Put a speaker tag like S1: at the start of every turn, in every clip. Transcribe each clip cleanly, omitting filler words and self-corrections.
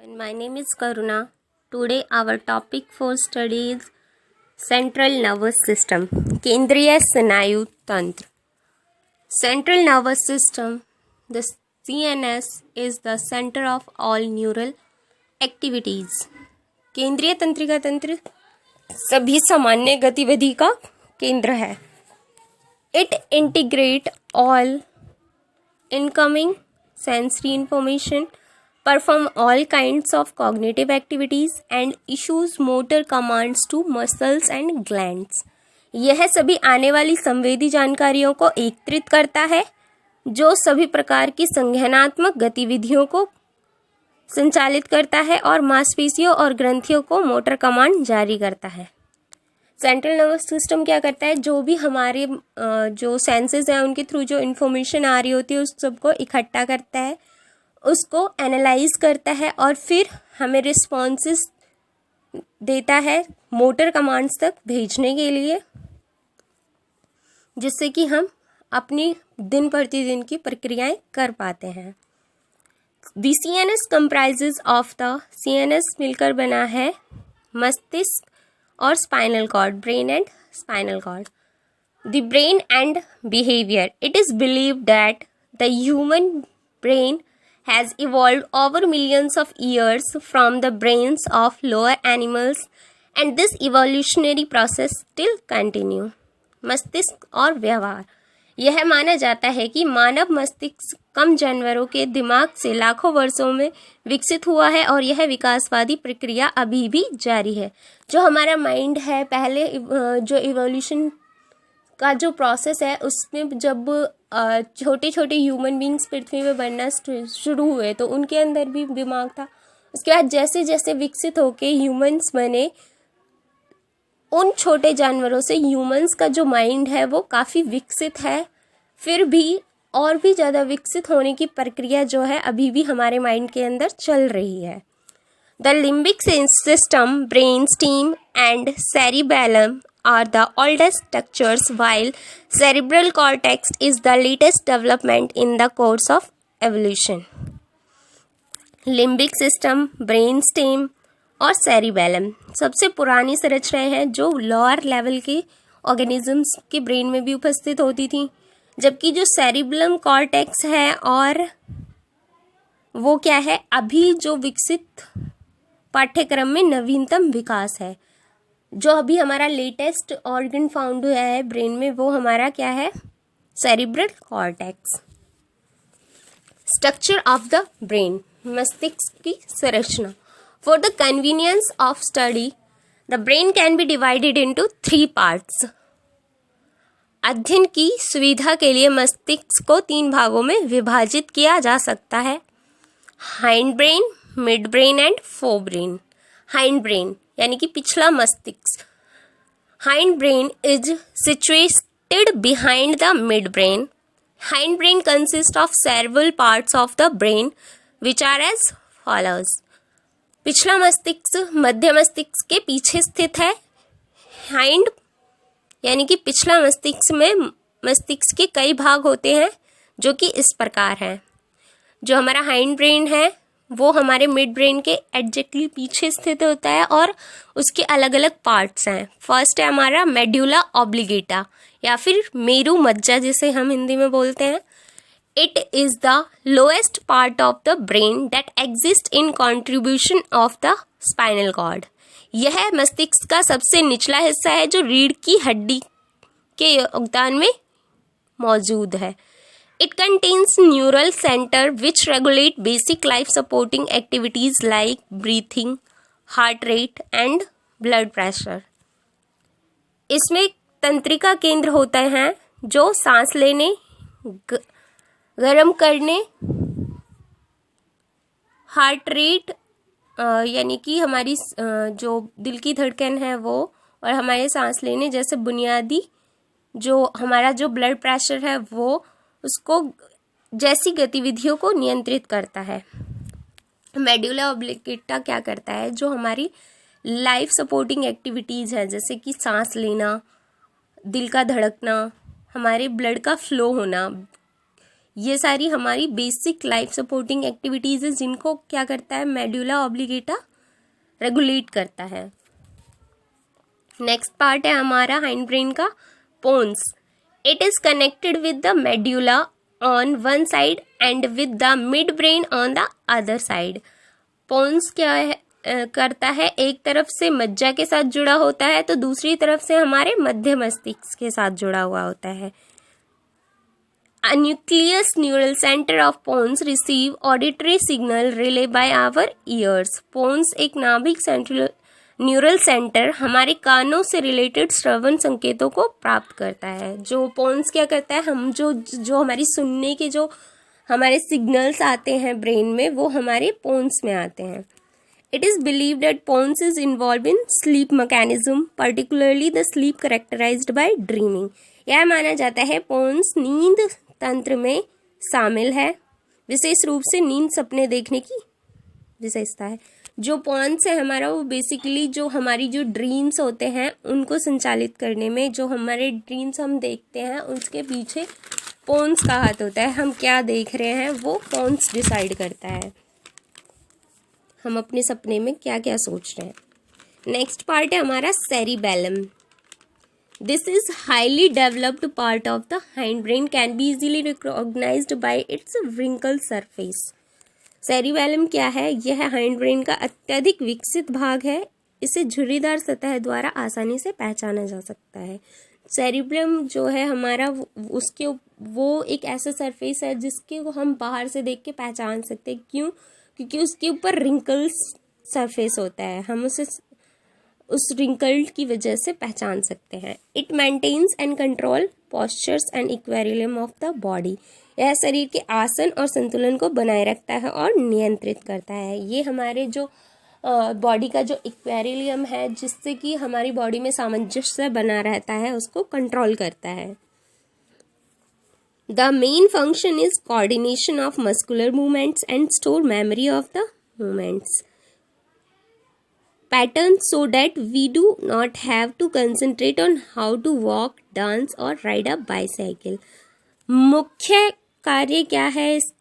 S1: And my name is Karuna. Today our topic for study is Central Nervous System, केंद्रीय स्नायु तंत्र. Central Nervous System, the CNS is the center of all neural activities. केंद्रीय तंत्रिका तंत्र सभी सामान्य गतिविधि का केंद्र है. It integrate all incoming sensory information, perform all kinds of cognitive activities and issues motor commands to muscles and glands. यह सभी आने वाली संवेदी जानकारियों को एकत्रित करता है जो सभी प्रकार की संज्ञानात्मक गतिविधियों को संचालित करता है और मांसपेशियों और ग्रंथियों को मोटर कमांड जारी करता है. सेंट्रल नर्वस सिस्टम क्या करता है, जो भी हमारे जो सेंसेस हैं उनके थ्रू जो इन्फॉर्मेशन आ रही होती है उस सबको इकट्ठा करता है, उसको एनालाइज करता है और फिर हमें रिस्पॉन्सेस देता है मोटर कमांड्स तक भेजने के लिए, जिससे कि हम अपनी दिन प्रतिदिन की प्रक्रियाएं कर पाते हैं. The CNS comprises of the CNS मिलकर बना है मस्तिष्क और spinal cord, brain and spinal cord. The brain and behaviour. It is believed that the human brain has evolved over millions of years from the brains of lower animals and this evolutionary process still continue. मस्तिष्क और व्यवहार. यह माना जाता है कि मानव मस्तिष्क कम जानवरों के दिमाग से लाखों वर्षों में विकसित हुआ है और यह विकासवादी प्रक्रिया अभी भी जारी है. जो हमारा माइंड है, पहले जो इवोल्यूशन का जो प्रोसेस है उसमें जब छोटे छोटे ह्यूमन बींग्स पृथ्वी में बनना शुरू हुए तो उनके अंदर भी दिमाग था. उसके बाद जैसे जैसे विकसित होके ह्यूमंस बने, उन छोटे जानवरों से ह्यूमंस का जो माइंड है वो काफ़ी विकसित है. फिर भी और भी ज़्यादा विकसित होने की प्रक्रिया जो है अभी भी हमारे माइंड के अंदर चल रही है. The limbic system, brain steam and cerebellum are the oldest structures while cerebral cortex is the latest development in the course of evolution. Limbic system, brain stem और सेरिबेलम सबसे पुरानी संरचनाएं हैं जो लोअर लेवल के ऑर्गेनिजम्स के brain में भी उपस्थित होती थी, जबकि जो सेरिबेलम कॉर्टेक्स है और वो क्या है, अभी जो विकसित पाठ्यक्रम में नवीनतम विकास है. जो अभी हमारा लेटेस्ट ऑर्गन फाउंड हुआ है ब्रेन में वो हमारा क्या है, cerebral cortex. Structure of the brain, मस्तिष्क की संरचना. For the convenience of study the brain can B divided into 3 parts. अध्ययन की सुविधा के लिए मस्तिष्क को 3 भागों में विभाजित किया जा सकता है. Hind brain, mid brain and fore brain. Hind brain यानी कि पिछला मस्तिष्क. Hind brain is situated behind the mid brain. Hind brain consist of several parts of the brain which are as follows. पिछला मस्तिष्क मध्य मस्तिष्क के पीछे स्थित है. हाइंड यानी कि पिछला मस्तिष्क में मस्तिष्क के कई भाग होते हैं जो कि इस प्रकार हैं. जो हमारा हाइंड ब्रेन है वो हमारे मिड ब्रेन के एग्जैक्टली पीछे स्थित होता है और उसके अलग अलग पार्ट्स हैं. फर्स्ट है हमारा मेड्यूला ऑब्लिगेटा या फिर मेरू मज्जा जिसे हम हिंदी में बोलते हैं. It is the lowest part of the brain that exist in contribution of the spinal cord. यह मस्तिष्क का सबसे निचला हिस्सा है जो रीढ़ की हड्डी के योगदान में मौजूद है. It contains neural center which regulate basic life supporting activities like breathing, heart rate and blood pressure. इसमें तंत्रिका केंद्र होते हैं जो सांस लेने, गर्म करने, हार्ट रेट यानी कि हमारी जो दिल की धड़कन है वो और हमारे सांस लेने जैसे बुनियादी जो हमारा जो ब्लड प्रेशर है वो उसको जैसी गतिविधियों को नियंत्रित करता है. मेड्यूला ऑब्लिगेटा क्या करता है, जो हमारी लाइफ सपोर्टिंग एक्टिविटीज़ है जैसे कि सांस लेना, दिल का धड़कना, हमारे ब्लड का फ्लो होना, ये सारी हमारी बेसिक लाइफ सपोर्टिंग एक्टिविटीज़ है जिनको क्या करता है मेडुला ऑब्लिगेटा रेगुलेट करता है। नेक्स्ट पार्ट है हमारा हाइंड ब्रेन का pons. It is connected with the medulla on one side and with the mid brain on the other side. Pons क्या है करता है, एक तरफ से मज्जा के साथ जुड़ा होता है तो दूसरी तरफ से हमारे मध्य मस्तिष्क के साथ जुड़ा हुआ होता है। A nucleus neural center of pons receive auditory signal relay by our ears. pons एक नाभिक सेंट्रल न्यूरल सेंटर हमारे कानों से रिलेटेड श्रवण संकेतों को प्राप्त करता है। जो pons क्या करता है, हम जो हमारी सुनने के जो हमारे सिग्नल्स आते हैं ब्रेन में वो हमारे pons में आते हैं। It is believed that pons is involved in sleep mechanism, particularly the sleep characterized by dreaming. यह माना जाता है pons नींद तंत्र में शामिल है, विशेष रूप से नींद सपने देखने की विशेषता है। जो pons है हमारा वो बेसिकली जो हमारी जो ड्रीम्स होते हैं उनको संचालित करने में, जो हमारे ड्रीम्स हम देखते हैं उसके पीछे pons का हाथ होता है। हम क्या देख रहे हैं वो pons डिसाइड करता है, हम अपने सपने में क्या क्या सोच रहे हैं। नेक्स्ट पार्ट है हमारा cerebellum. This is highly developed part of the hind brain, can be easily recognised by its wrinkle surface. Cerebellum क्या है, यह हाइंड ब्रेन का अत्यधिक विकसित भाग है। इसे झुर्रीदार सतह द्वारा आसानी से पहचाना जा सकता है। सेरिबेलम जो है हमारा उसके वो एक ऐसा सरफेस है जिसके को हम बाहर से देख के पहचान सकते हैं। क्यों? क्योंकि उसके ऊपर रिंकल्स सरफेस होता है, हम उसे उस रिंकल की वजह से पहचान सकते हैं। It maintains and control postures and equilibrium of the body. यह शरीर के आसन और संतुलन को बनाए रखता है और नियंत्रित करता है। ये हमारे जो बॉडी का जो इक्वेरियम है जिससे कि हमारी बॉडी में सामंजस्य बना रहता है उसको कंट्रोल करता है। The main function is coordination of muscular movements and store memory of the movements patterns so that we do not have to concentrate on how to walk, dance or ride a bicycle. मुख्य कार्य क्या है इस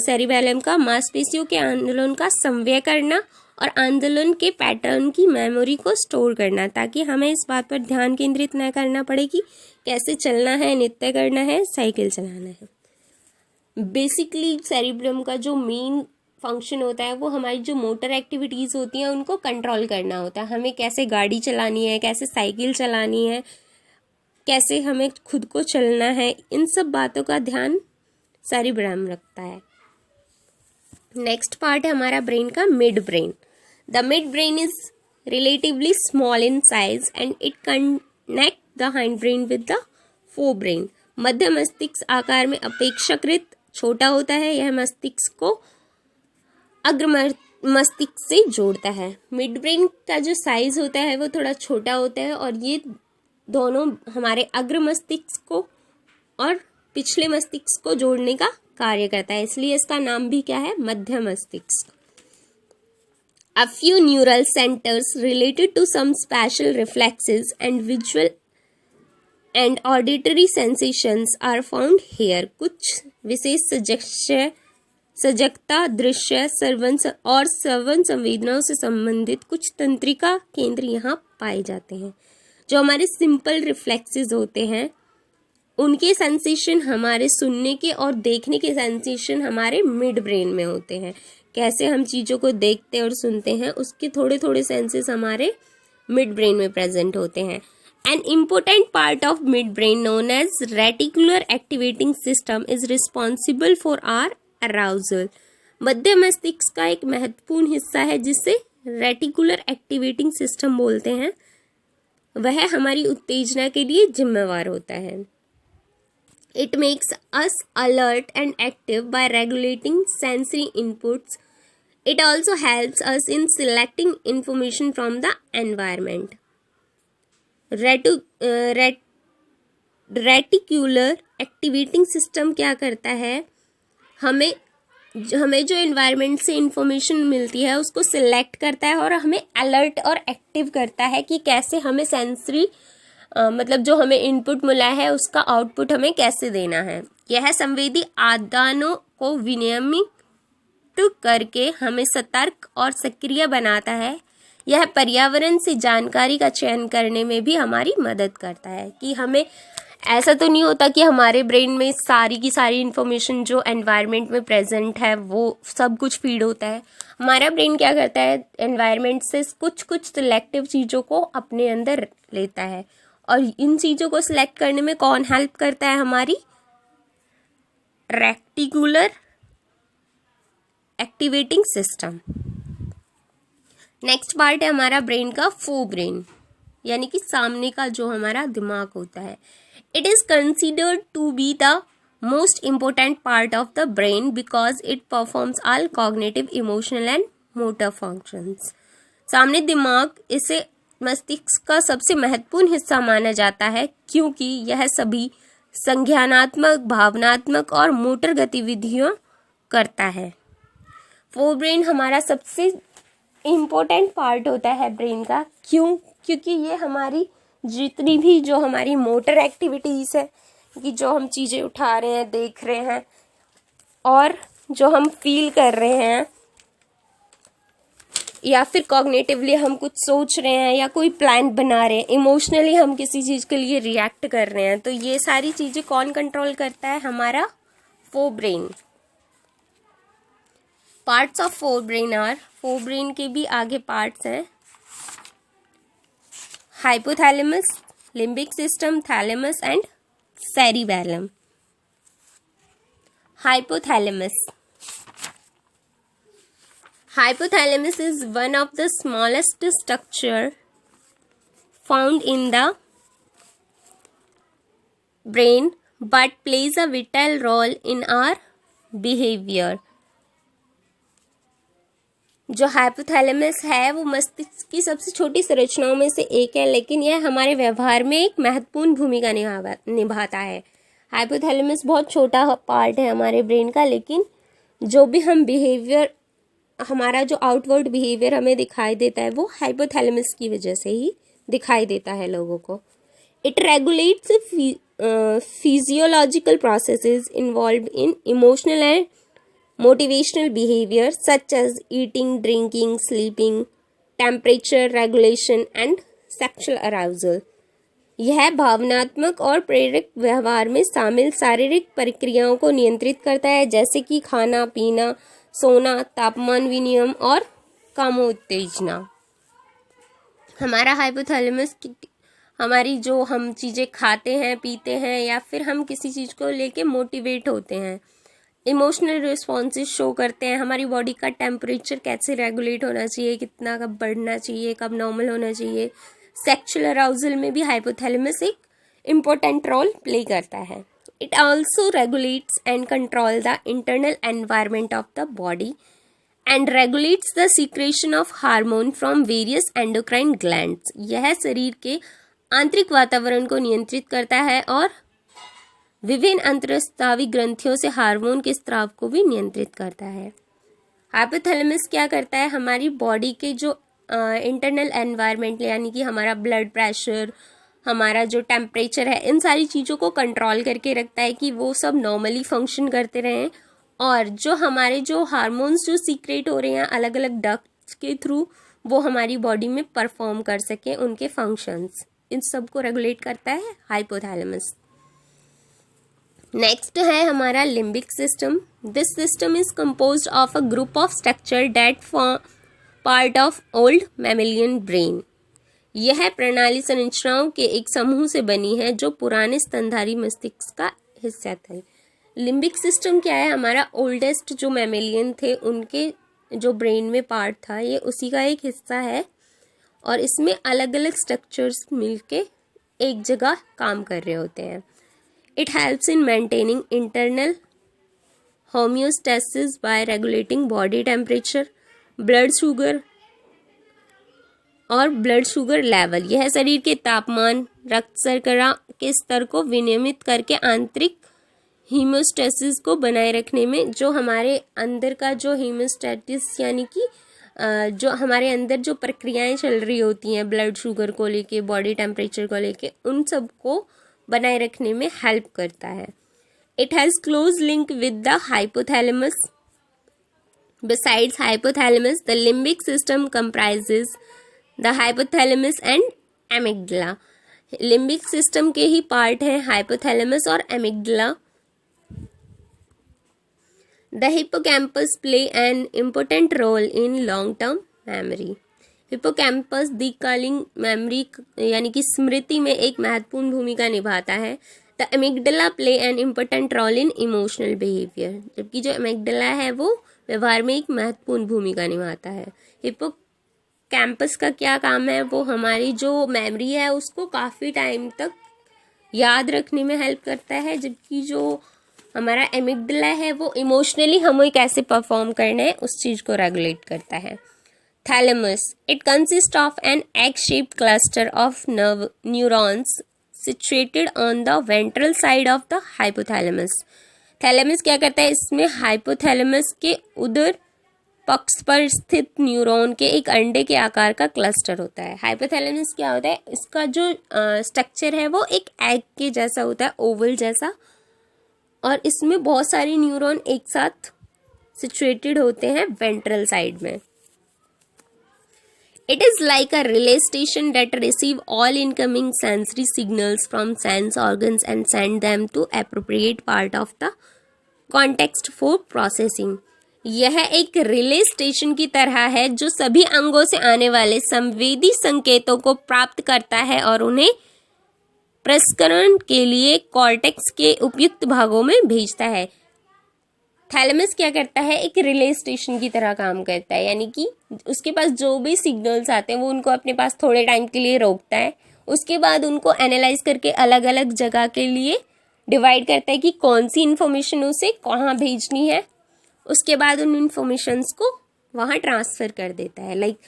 S1: cerebellum का? मांसपेशियों के आंदोलन का संव्यय करना और आंदोलन के पैटर्न की मेमोरी को स्टोर करना, ताकि हमें इस बात पर ध्यान केंद्रित न करना पड़े कि कैसे चलना है, नृत्य करना है, साइकिल चलाना है। बेसिकली सेरिब्रम का जो मेन फंक्शन होता है वो हमारी जो मोटर एक्टिविटीज़ होती हैं उनको कंट्रोल करना होता है। हमें कैसे गाड़ी चलानी है, कैसे साइकिल चलानी है, कैसे हमें खुद को चलना है, इन सब बातों का ध्यान सेरिब्रम रखता है। नेक्स्ट पार्ट है हमारा ब्रेन का mid brain. The mid brain is relatively small in size and it connect the hind brain with the fore brain. मध्य मस्तिष्क आकार में अपेक्षाकृत छोटा होता है। यह मस्तिष्क को अग्र मस्तिष्क से जोड़ता है। मिड ब्रेन का जो साइज होता है वो थोड़ा छोटा होता है और ये दोनों हमारे अग्र मस्तिष्क को और पिछले मस्तिष्क को जोड़ने का कार्य करता है, इसलिए इसका नाम भी क्या है, मध्य मस्तिष्क। A few neural centers related to some spatial reflexes and visual and auditory sensations are found here. कुछ विशेष सजगता, दृश्य, श्रवण संवेदनाओं से संबंधित कुछ तंत्रिका केंद्र यहाँ पाए जाते हैं। जो हमारे सिंपल रिफ्लेक्सेस होते हैं उनके सेंसेशन हमारे सुनने के और देखने के सेंसेशन हमारे मिड ब्रेन में होते हैं। कैसे हम चीज़ों को देखते और सुनते हैं उसके थोड़े थोड़े सेंसेस हमारे मिड ब्रेन में प्रेजेंट होते हैं। An important part of mid brain known as reticular activating system is responsible for our arousal. मध्य मस्तिष्क का एक महत्वपूर्ण हिस्सा है जिसे रेटिकुलर एक्टिवेटिंग सिस्टम बोलते हैं, वह हमारी उत्तेजना के लिए जिम्मेवार होता है। It makes us alert and active by regulating sensory inputs. It also helps us in selecting information from the environment. Reticular activating system क्या करता है, हमें जो एनवायरनमेंट से इंफॉर्मेशन मिलती है उसको सिलेक्ट करता है और हमें अलर्ट और एक्टिव करता है कि कैसे हमें सेंसरी मतलब जो हमें इनपुट मिला है उसका आउटपुट हमें कैसे देना है। यह संवेदी आदानों को विनियमित करके हमें सतर्क और सक्रिय बनाता है। यह पर्यावरण से जानकारी का चयन करने में भी हमारी मदद करता है कि हमें ऐसा तो नहीं होता कि हमारे ब्रेन में सारी की सारी इन्फॉर्मेशन जो एनवायरनमेंट में प्रेजेंट है वो सब कुछ फीड होता है। हमारा ब्रेन क्या करता है, एनवायरनमेंट से कुछ कुछ सिलेक्टिव चीज़ों को अपने अंदर लेता है, और इन चीज़ों को सिलेक्ट करने में कौन हेल्प करता है, हमारी reticular activating system. Next part है हमारा ब्रेन का फोरब्रेन, यानी कि सामने का जो हमारा दिमाग होता है। It is considered to be the most important part of the brain because it performs all cognitive, emotional and motor functions. सामने दिमाग इसे मस्तिष्क का सबसे महत्वपूर्ण हिस्सा माना जाता है क्योंकि यह सभी संज्ञानात्मक, भावनात्मक और मोटर गतिविधियां करता है। फोरब्रेन हमारा सबसे इम्पोर्टेंट पार्ट होता है ब्रेन का। क्यों? क्योंकि ये हमारी जितनी भी जो हमारी मोटर एक्टिविटीज़ है, कि जो हम चीज़ें उठा रहे हैं, देख रहे हैं, और जो हम फील कर रहे हैं, या फिर कॉग्निटिवली हम कुछ सोच रहे हैं या कोई प्लान बना रहे हैं, इमोशनली हम किसी चीज़ के लिए रिएक्ट कर रहे हैं, तो ये सारी चीज़ें कौन कंट्रोल करता है, हमारा forebrain. Parts of forebrain are, forebrain के भी आगे पार्ट्स हैं, hypothalamus, limbic system, thalamus and cerebellum. Hypothalamus, hypothalamus is one of the smallest structure found in the brain but plays a vital role in our behavior। जो hypothalamus है वो मस्तिष्क की सबसे छोटी संरचनाओं में से एक है, लेकिन यह हमारे व्यवहार में एक महत्वपूर्ण भूमिका निभाता है। हाइपोथैलेमस बहुत छोटा पार्ट है हमारे ब्रेन का, लेकिन जो भी हम बिहेवियर, हमारा जो आउटवर्ड बिहेवियर हमें दिखाई देता है वो हाइपोथैलेमस की वजह से ही दिखाई देता है लोगों को। It regulates physiological processes involved in emotional and motivational behaviour such as eating, drinking, sleeping, temperature regulation and sexual arousal. यह भावनात्मक और प्रेरक व्यवहार में शामिल शारीरिक प्रक्रियाओं को नियंत्रित करता है, जैसे कि खाना पीना, सोना, तापमान विनियमन और कामोत्तेजना। हमारा हाइपोथैलेमस हमारी जो हम चीज़ें खाते हैं, पीते हैं, या फिर हम किसी चीज़ को लेके मोटिवेट होते हैं, इमोशनल रिस्पॉन्सेस शो करते हैं, हमारी बॉडी का टेम्परेचर कैसे रेगुलेट होना चाहिए, कितना कब बढ़ना चाहिए, कब नॉर्मल होना चाहिए। सेक्सुअल अराउजल में भी हाइपोथैलेमस एक इम्पोर्टेंट रोल प्ले करता है। It also regulates and controls the internal environment of the body and regulates the secretion of hormone from various endocrine glands। यह शरीर के आंतरिक वातावरण को नियंत्रित करता है और विभिन्न अंतःस्रावी ग्रंथियों से हार्मोन के स्राव को भी नियंत्रित करता है। हाइपोथैलेमस क्या करता है, हमारी बॉडी के जो इंटरनल एनवायरनमेंट, यानी कि हमारा ब्लड प्रेशर, हमारा जो टेम्परेचर है, इन सारी चीज़ों को कंट्रोल करके रखता है कि वो सब नॉर्मली फंक्शन करते रहें, और जो हमारे जो हार्मोन्स जो सीक्रेट हो रहे हैं अलग अलग डक्ट्स के थ्रू, वो हमारी बॉडी में परफॉर्म कर सकें उनके फंक्शंस। इन सब को रेगुलेट करता है हाइपोथैलेमस। नेक्स्ट है हमारा limbic system. This system is composed of a group of structure that form part of old mammalian brain. यह प्रणाली संरचनाओं के एक समूह से बनी है जो पुराने स्तनधारी मस्तिष्क का हिस्सा थे। लिम्बिक सिस्टम क्या है, हमारा ओल्डेस्ट जो मैमेलियन थे उनके जो ब्रेन में पार्ट था, ये उसी का एक हिस्सा है, और इसमें अलग अलग स्ट्रक्चर्स मिलके एक जगह काम कर रहे होते हैं। It helps in maintaining internal homeostasis bye regulating body temperature, blood sugar और ब्लड शुगर लेवल। यह शरीर के तापमान, रक्त शर्करा के स्तर को विनियमित करके आंतरिक हीमोस्टेसिस को बनाए रखने में, जो हमारे अंदर का जो हीमोस्टेटिस यानी कि जो हमारे अंदर जो प्रक्रियाएं चल रही होती हैं ब्लड शुगर को लेके, बॉडी टेम्परेचर को लेके, उन सब को बनाए रखने में हेल्प करता है। It has close link with the hypothalamus. Besides hypothalamus the limbic system comprises the hypothalamus and amygdala. Limbic system के ही पार्ट हैं हाइपोथैलेमस और amygdala. The hippocampus play an important role in long-term memory. Hippocampus दीर्घकालीन memory यानी कि स्मृति में एक महत्वपूर्ण भूमिका निभाता है। The amygdala play an important role in emotional behaviour. जबकि जो एमिगडला है वो व्यवहार में एक महत्वपूर्ण भूमिका निभाता है। हिप्पोकैम्पस का क्या काम है, वो हमारी जो मेमोरी है उसको काफ़ी टाइम तक याद रखने में हेल्प करता है, जबकि जो हमारा एमिगडला है वो इमोशनली हमें कैसे परफॉर्म करना है उस चीज़ को रेगुलेट करता है। Thalamus it consist of an egg shaped cluster of nerve neurons situated on the ventral side of the hypothalamus. Thalamus क्या करता है, इसमें हाइपोथैलेमस के उदर पक्ष पर स्थित न्यूरॉन के एक अंडे के आकार का क्लस्टर होता है। हाइपोथैलेमस क्या होता है, इसका जो स्ट्रक्चर है वो एक एग के जैसा होता है, ओवल जैसा, और इसमें बहुत सारे न्यूरॉन एक साथ सिचुएटेड होते हैं वेंट्रल साइड में। It is like a relay station that receive all incoming sensory signals from sense organs and send them to appropriate part of the context for processing. यह एक रिले स्टेशन की तरह है जो सभी अंगों से आने वाले संवेदी संकेतों को प्राप्त करता है और उन्हें प्रसंस्करण के लिए कॉर्टेक्स के उपयुक्त भागों में भेजता है। थैलेमस क्या करता है, एक रिले स्टेशन की तरह काम करता है, यानी कि उसके पास जो भी सिग्नल्स आते हैं वो उनको अपने पास थोड़े टाइम के लिए रोकता है, उसके बाद उनको एनालाइज करके अलग अलग जगह के लिए डिवाइड करता है कि कौन सी इन्फॉर्मेशन उसे कहाँ भेजनी है, उसके बाद उन इन्फॉर्मेशंस को वहाँ ट्रांसफ़र कर देता है। लाइक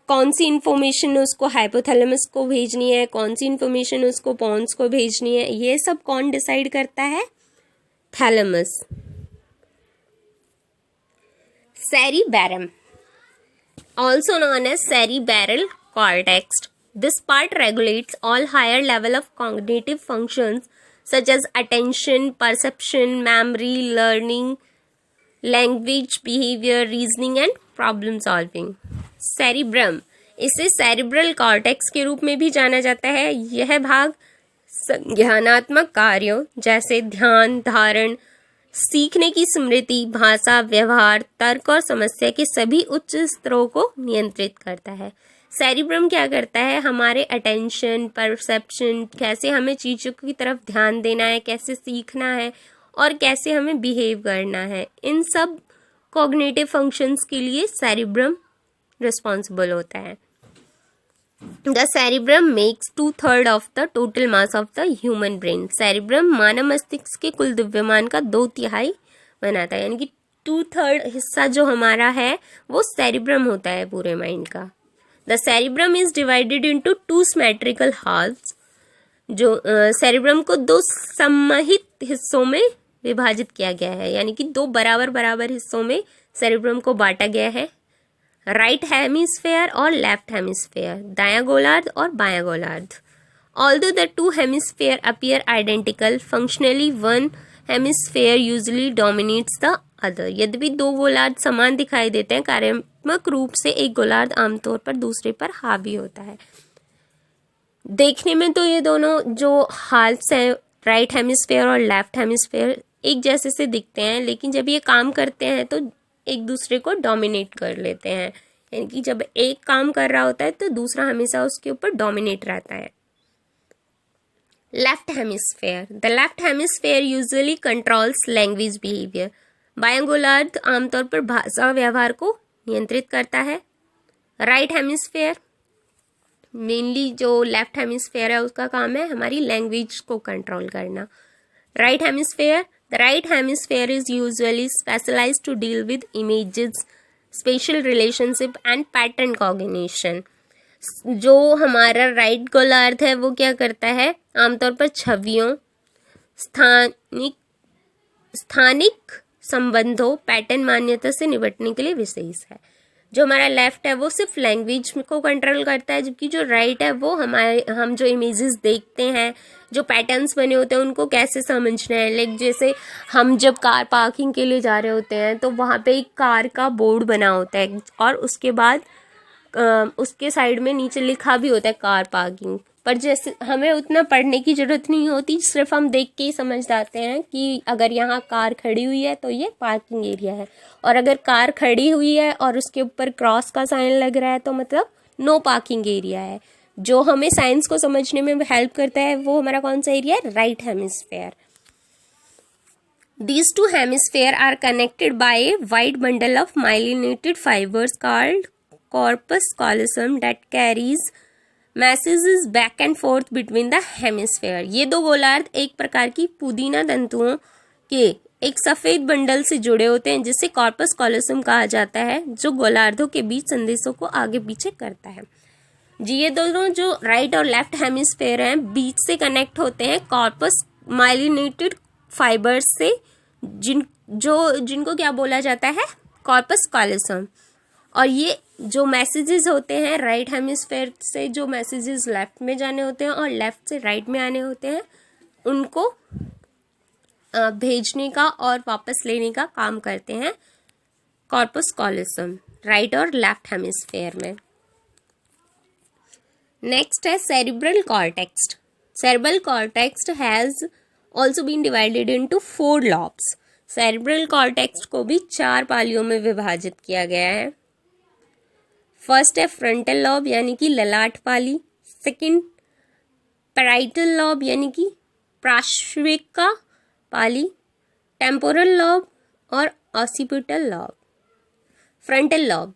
S1: कौन सी इन्फॉर्मेशन उसको हाइपोथैलेमस को भेजनी है, कौन सी इन्फॉर्मेशन उसको पोन्स को भेजनी है, ये सब कौन डिसाइड करता है, thalamus. सेरिबैरम also known as cerebral cortex. This part regulates all higher level of cognitive functions such as attention, perception, memory, learning, language, behavior, reasoning and problem solving. Cerebrum, इसे सेरिब्रल कॉर्टेक्स के रूप में भी जाना जाता है। यह भाग संज्ञानात्मक कार्यों जैसे ध्यान धारण, सीखने की स्मृति, भाषा, व्यवहार, तर्क और समस्या के सभी उच्च स्तरों को नियंत्रित करता है। सेरिब्रम क्या करता है, हमारे अटेंशन, परसेप्शन, कैसे हमें चीज़ों की तरफ ध्यान देना है, कैसे सीखना है और कैसे हमें बिहेव करना है, इन सब कॉग्निटिव फंक्शंस के लिए सेरिब्रम रिस्पॉन्सिबल होता है। The cerebrum makes 2/3 of the total mass of the human brain. Cerebrum मानव मस्तिष्क के कुल द्रव्यमान का 2/3 बनाता है, यानी कि 2/3 हिस्सा जो हमारा है वो सेरिब्रम होता है पूरे माइंड का। The cerebrum is divided into 2 symmetrical halves. जो सेरिब्रम को 2 सम्मिलित हिस्सों में विभाजित किया गया है, यानी कि 2 बराबर बराबर हिस्सों में सेरिब्रम को बांटा गया है। राइट हेमिस्फेयर और लेफ्ट हेमिस्फेयर, दायां गोलार्ध और बायां गोलार्ध। Although the 2 hemisphere appear identical, functionally 1 hemisphere usually dominates the other. यद्यपि 2 गोलार्ध समान दिखाई देते हैं, कार्यात्मक रूप से एक गोलार्ध आमतौर पर दूसरे पर हावी होता है। देखने में तो ये दोनों जो हाल्व्स हैं, राइट हेमिस्फेयर और लेफ्ट हेमिस्फेयर, एक जैसे से दिखते हैं, लेकिन जब ये काम करते हैं तो एक दूसरे को डोमिनेट कर लेते हैं, यानी कि जब एक काम कर रहा होता है तो दूसरा हमेशा उसके ऊपर डोमिनेट रहता है। Left hemisphere, the left hemisphere usually controls language behaviour. बायां गोलार्ध आमतौर पर भाषा व्यवहार को नियंत्रित करता है। राइट हेमिस्फेयर, मेनली जो लेफ्ट हेमिस्फेयर है उसका काम है हमारी लैंग्वेज को कंट्रोल करना। Right hemisphere, the right hemisphere is usually specialized to deal with images, spatial relationship and pattern cognition. जो हमारा राइट गोलार्ध है वो क्या करता है, आमतौर पर छवियों, स्थानिक संबंधों, पैटर्न मान्यता से निपटने के लिए विशेष है। जो हमारा लेफ्ट है वो सिर्फ लैंग्वेज को कंट्रोल करता है, जबकि जो राइट है वो हम जो इमेजेस देखते हैं, जो पैटर्न्स बने होते हैं उनको कैसे समझना है। लाइक जैसे हम जब कार पार्किंग के लिए जा रहे होते हैं तो वहाँ पे एक कार का बोर्ड बना होता है और उसके बाद उसके साइड में नीचे लिखा भी होता है कार पार्किंग, पर जैसे हमें उतना पढ़ने की ज़रूरत नहीं होती, सिर्फ हम देख के ही समझ जाते हैं कि अगर यहाँ कार खड़ी हुई है तो ये पार्किंग एरिया है, और अगर कार खड़ी हुई है और उसके ऊपर क्रॉस का साइन लग रहा है तो मतलब नो पार्किंग एरिया है। जो हमें साइंस को समझने में हेल्प करता है वो हमारा कौन सा एरिया है? Right hemisphere. These two hemispheres are connected by a wide bundle of myelinated fibers called corpus callosum that carries messages back and forth between the hemisphere। ये दो गोलार्ध एक प्रकार की पुदीना तंतुओं के एक सफेद बंडल से जुड़े होते हैं जिसे कॉर्पस कॉलोसम कहा जाता है, जो गोलार्धों के बीच संदेशों को आगे पीछे करता है। जी ये दोनों जो राइट और लेफ्ट हेमिस्फेयर हैं बीच से कनेक्ट होते हैं कॉर्पस माइलिनेटेड फाइबर्स से, जिनको क्या बोला जाता है? Corpus callosum. और ये जो मैसेजेस होते हैं राइट हेमिस्फेयर से, जो मैसेजेस लेफ्ट में जाने होते हैं और लेफ्ट से राइट में आने होते हैं, उनको भेजने का और वापस लेने का काम करते हैं कॉर्पस कॉलोसम, राइट और लेफ्ट हेमिस्फेयर में। नेक्स्ट है cerebral cortex. Cerebral cortex has also been divided into 4 lobes. Cerebral cortex को भी 4 पालियों में विभाजित किया गया है। फर्स्ट है फ्रंटल लॉब यानी कि ललाट पाली, सेकंड पैराइटल लॉब यानी कि पार्श्विका पाली, टेम्पोरल लॉब और occipital lobe. Frontal lobe.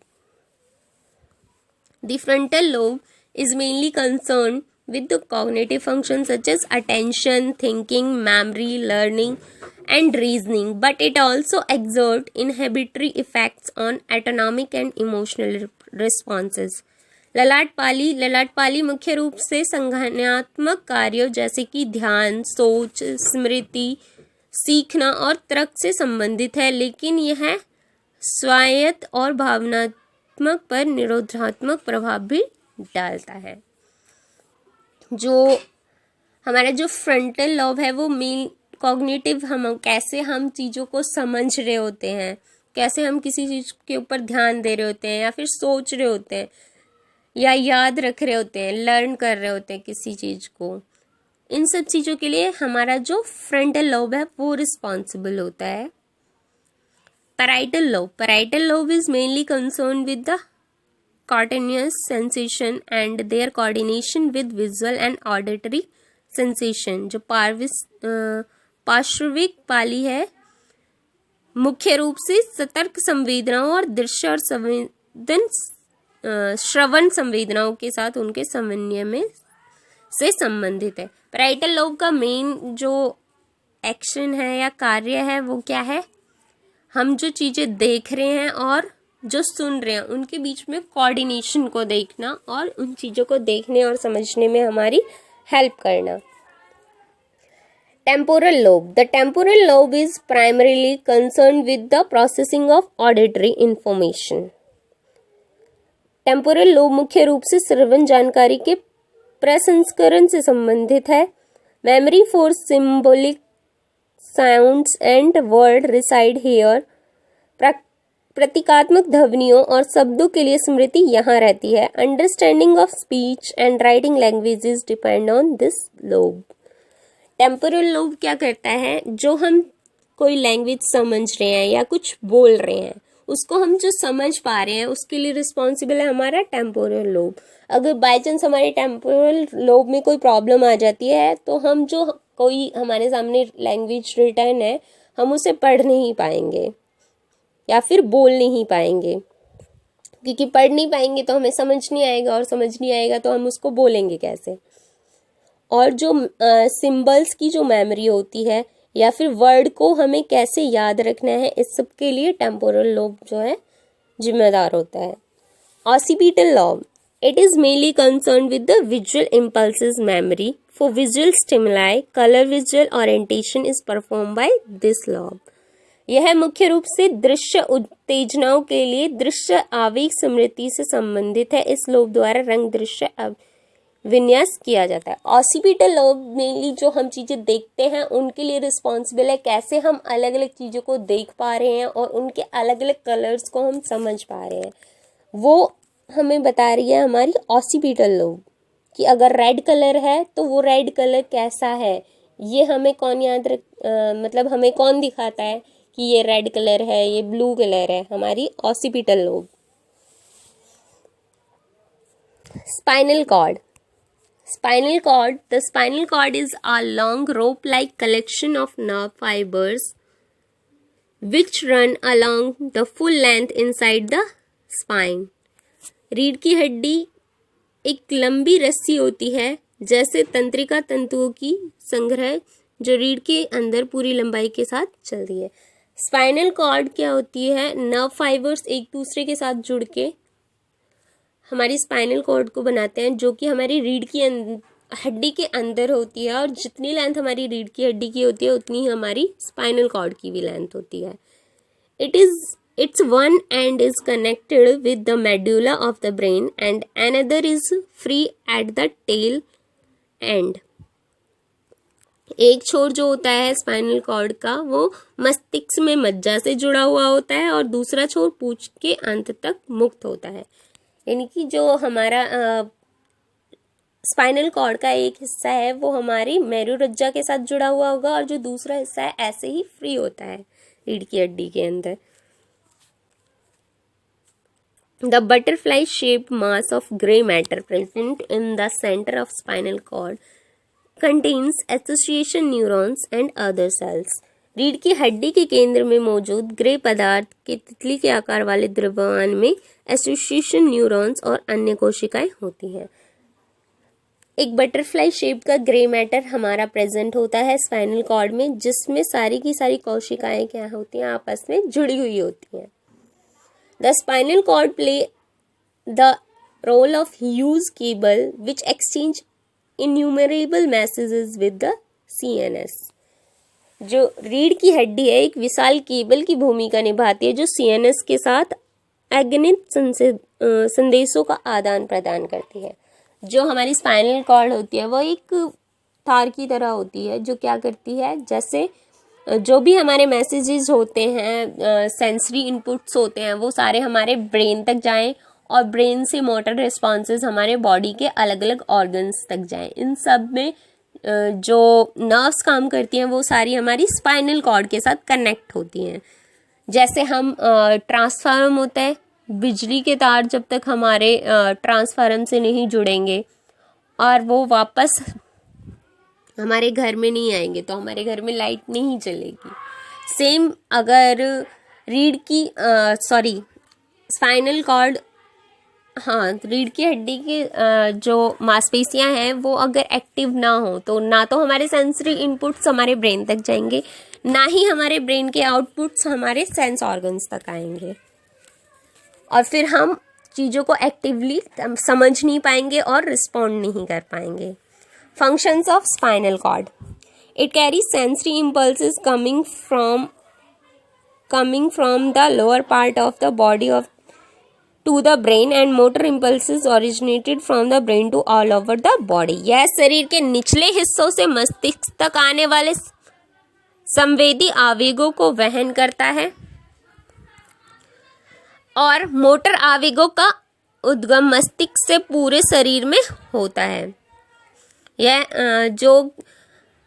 S1: The frontal lobe is mainly concerned with the cognitive functions such as attention, thinking, memory, learning, and reasoning, but it also exerts inhibitory effects on autonomic and emotional responses। ललाट पाली मुख्य रूप से संज्ञानात्मक कार्यों जैसे कि ध्यान, सोच, स्मृति, सीखना और तर्क से संबंधित है, लेकिन यह स्वायत्त और भावनात्मक पर निरोधात्मक प्रभाव भी डालता है। जो हमारा जो फ्रंटल लॉब है वो मेन कॉग्निटिव, हम कैसे हम चीज़ों को समझ रहे होते हैं, कैसे हम किसी चीज़ के ऊपर ध्यान दे रहे होते हैं या फिर सोच रहे होते हैं या याद रख रहे होते हैं, लर्न कर रहे होते हैं किसी चीज़ को, इन सब चीज़ों के लिए हमारा जो फ्रंटल लॉब है वो रिस्पॉन्सिबल होता है। Parietal lobe is mainly concerned with the cutaneous sensation and their coordination with visual and auditory sensation। जो पार्श्विक पाली है मुख्य रूप से सतर्क संवेदनाओं और दृश्य और श्रवण संवेदनाओं के साथ उनके समन्वय में से संबंधित है। पैराइटल लोब का मेन जो एक्शन है या कार्य है वो क्या है? हम जो चीज़ें देख रहे हैं और जो सुन रहे हैं उनके बीच में कोऑर्डिनेशन को देखना और उन चीज़ों को देखने और समझने में हमारी हेल्प करना। Temporal lobe. The temporal lobe is primarily concern with the processing of auditory information. Temporal lobe मुख्य रूप से श्रवण जानकारी के प्रसंस्करण से संबंधित है। Memory for symbolic sounds and word reside here. प्रतीकात्मक ध्वनियों और शब्दों के लिए स्मृति यहाँ रहती है। Understanding of speech and writing languages depend on this lobe. Temporal lobe क्या करता है? जो हम कोई लैंग्वेज समझ रहे हैं या कुछ बोल रहे हैं उसको हम जो समझ पा रहे हैं उसके लिए रिस्पॉन्सिबल है हमारा टेम्पोरल लोब। अगर बाय चांस हमारे टेम्पोरल लोब में कोई प्रॉब्लम आ जाती है तो हम जो कोई हमारे सामने लैंग्वेज रिटर्न है हम उसे पढ़ नहीं पाएंगे या फिर बोल नहीं पाएंगे, क्योंकि पढ़ नहीं पाएंगे तो हमें समझ नहीं आएगा और समझ नहीं आएगा तो हम उसको बोलेंगे कैसे। और जो सिंबल्स की जो मेमोरी होती है या फिर वर्ड को हमें कैसे याद रखना है, इस सब के लिए टेम्पोरल लोब जो है जिम्मेदार होता है। Occipital lobe. It is mainly concern with the visual impulses memory. For visual stimuli colour visual orientation is perform by this lobe. यह मुख्य रूप से दृश्य उत्तेजनाओं के लिए दृश्य आवेग स्मृति से संबंधित है। इस लोब द्वारा रंग दृश्य विन्यास किया जाता है। ऑसिपिटल लोब मेनली जो हम चीज़ें देखते हैं उनके लिए रिस्पॉन्सिबल है, कैसे हम अलग अलग चीज़ों को देख पा रहे हैं और उनके अलग अलग कलर्स को हम समझ पा रहे हैं, वो हमें बता रही है हमारी ऑसिपिटल लोब, कि अगर रेड कलर है तो वो रेड कलर कैसा है, ये हमें कौन मतलब हमें कौन दिखाता है कि ये रेड कलर है, ये ब्लू कलर है, हमारी occipital lobe. Spinal cord. Spinal cord. The spinal cord is a long rope-like collection of nerve fibers which run along the full length inside the spine. रीढ़ की हड्डी एक लंबी रस्सी होती है जैसे तंत्रिका तंतुओं की संग्रह जो रीढ़ के अंदर पूरी लंबाई के साथ चलती है। स्पाइनल कॉर्ड क्या होती है? नर्व फाइबर्स एक दूसरे के साथ जुड़ के हमारी स्पाइनल कॉर्ड को बनाते हैं, जो कि हमारी रीढ़ की हड्डी के अंदर होती है, और जितनी लेंथ हमारी रीढ़ की हड्डी की होती है उतनी ही हमारी स्पाइनल कॉर्ड की भी लेंथ होती है। Its one end is connected with the medulla of the brain and another is free at the tail end. एक छोर जो होता है स्पाइनल कॉर्ड का वो मस्तिष्क में मज्जा से जुड़ा हुआ होता है और दूसरा छोर पूंछ के अंत तक मुक्त होता है। यानी कि जो हमारा स्पाइनल कॉर्ड का एक हिस्सा है वो हमारी मेरुरज्जा के साथ जुड़ा हुआ होगा और जो दूसरा हिस्सा है ऐसे ही फ्री होता है रीढ़ की हड्डी के अंदर। The butterfly shaped mass of grey matter present in the centre of spinal cord contains association neurons and other cells. रीढ़ की हड्डी के केंद्र में मौजूद ग्रे पदार्थ के तितली के आकार वाले द्रव्यमान में एसोसिएशन न्यूरॉन्स और अन्य कोशिकाएं होती हैं। एक बटरफ्लाई शेप का ग्रे मैटर हमारा प्रेजेंट होता है स्पाइनल कॉर्ड में, जिसमें सारी की सारी कोशिकाएं क्या होती हैं? आपस में जुड़ी हुई होती हैं। The spinal cord play the role of huge cable which exchange innumerable messages with the CNS। जो रीढ़ की हड्डी है एक विशाल केबल की भूमिका निभाती है जो CNS के साथ अगणित संदेशों का आदान प्रदान करती है। जो हमारी स्पाइनल कॉर्ड होती है वो एक तार की तरह होती है जो क्या करती है, जैसे जो भी हमारे मैसेजेस होते हैं, सेंसरी इनपुट्स होते हैं, वो सारे हमारे ब्रेन तक जाएं और ब्रेन से मोटर रिस्पॉन्सेज हमारे बॉडी के अलग अलग ऑर्गन्स तक जाएं। इन सब में जो नर्व्स काम करती हैं वो सारी हमारी स्पाइनल कॉर्ड के साथ कनेक्ट होती हैं। जैसे हम ट्रांसफार्म होता है, बिजली के तार जब तक हमारे ट्रांसफार्म से नहीं जुड़ेंगे और वो वापस हमारे घर में नहीं आएंगे तो हमारे घर में लाइट नहीं जलेगी। सेम अगर स्पाइनल कॉर्ड, रीढ़ की हड्डी की जो मांसपेशियां हैं वो अगर एक्टिव ना हो तो ना तो हमारे सेंसरी इनपुट्स हमारे ब्रेन तक जाएंगे, ना ही हमारे ब्रेन के आउटपुट्स हमारे सेंस ऑर्गन्स तक आएंगे, और फिर हम चीज़ों को एक्टिवली समझ नहीं पाएंगे और रिस्पॉन्ड नहीं कर पाएंगे। Functions of spinal cord: it carry sensory impulses coming from the lower part of the body of to the brain and motor impulses originated from the brain to all over the body। यह शरीर के निचले हिस्सों से मस्तिष्क तक आने वाले संवेदी आवेगों को वहन करता है और मोटर आवेगों का उद्गम मस्तिष्क से पूरे शरीर में होता है। यह जो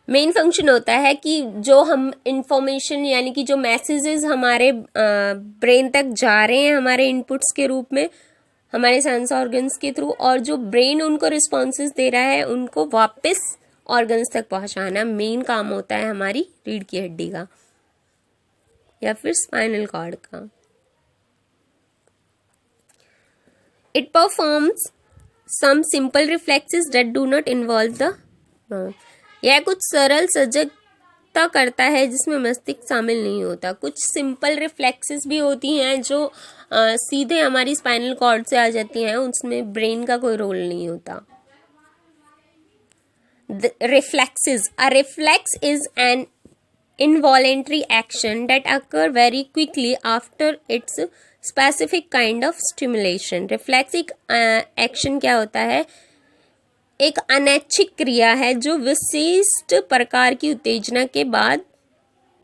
S1: मेन फंक्शन होता है कि जो हम इंफॉर्मेशन यानी कि जो मैसेजेस हमारे ब्रेन तक जा रहे हैं हमारे इनपुट्स के रूप में हमारे सेंस ऑर्गन्स के थ्रू, और जो ब्रेन उनको रिस्पॉन्सेस दे रहा है उनको वापस ऑर्गन्स तक पहुंचाना मेन काम होता है हमारी रीढ़ की हड्डी का या फिर स्पाइनल कॉर्ड का। It performs some simple reflexes that do not involve the यह कुछ सरल सजगता करता है जिसमें मस्तिष्क शामिल नहीं होता। कुछ सिंपल रिफ्लेक्सेस भी होती हैं जो सीधे हमारी स्पाइनल कॉर्ड से आ जाती हैं, उसमें ब्रेन का कोई रोल नहीं होता। Reflexes: a reflex is an involuntary action that occur very quickly after its specific kind of stimulation. Reflexive action क्या होता है? एक अनैच्छिक क्रिया है जो विशिष्ट प्रकार की उत्तेजना के बाद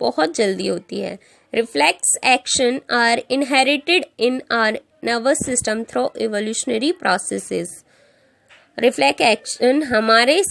S1: बहुत जल्दी होती है. Reflex action are inherited in our nervous system through evolutionary processes. Reflex action हमारे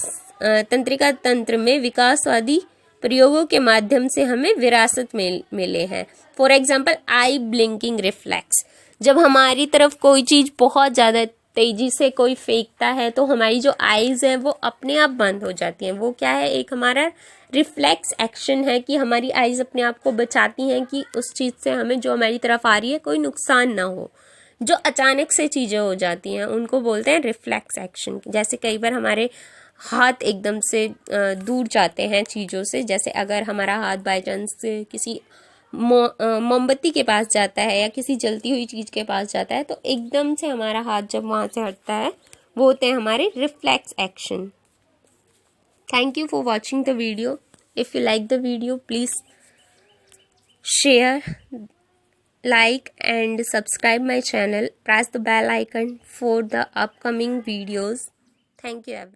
S1: तंत्रिका तंत्र में विकासवादी प्रयोगों के माध्यम से हमें विरासत में मिले हैं. For example I blinking reflex. जब हमारी तरफ कोई चीज़ बहुत ज़्यादा तेजी से कोई फेंकता है तो हमारी जो आईज़ हैं वो अपने आप बंद हो जाती हैं. वो क्या है? एक हमारा रिफ्लेक्स एक्शन है कि हमारी आईज़ अपने आप को बचाती हैं कि उस चीज़ से हमें जो हमारी तरफ आ रही है कोई नुकसान ना हो. जो अचानक से चीज़ें हो जाती हैं उनको बोलते हैं रिफ्लेक्स एक्शन. जैसे कई बार हमारे हाथ एकदम से दूर जाते हैं चीज़ों से. जैसे अगर हमारा हाथ बाय चांस किसी मोमबत्ती के पास जाता है या किसी जलती हुई चीज़ के पास जाता है तो एकदम से हमारा हाथ जब वहाँ से हटता है वो होते हैं हमारे reflex action. Thank you for watching the video. If you like the video please share, like and subscribe my channel. Press the bell icon for the upcoming videos. Thank you everyone.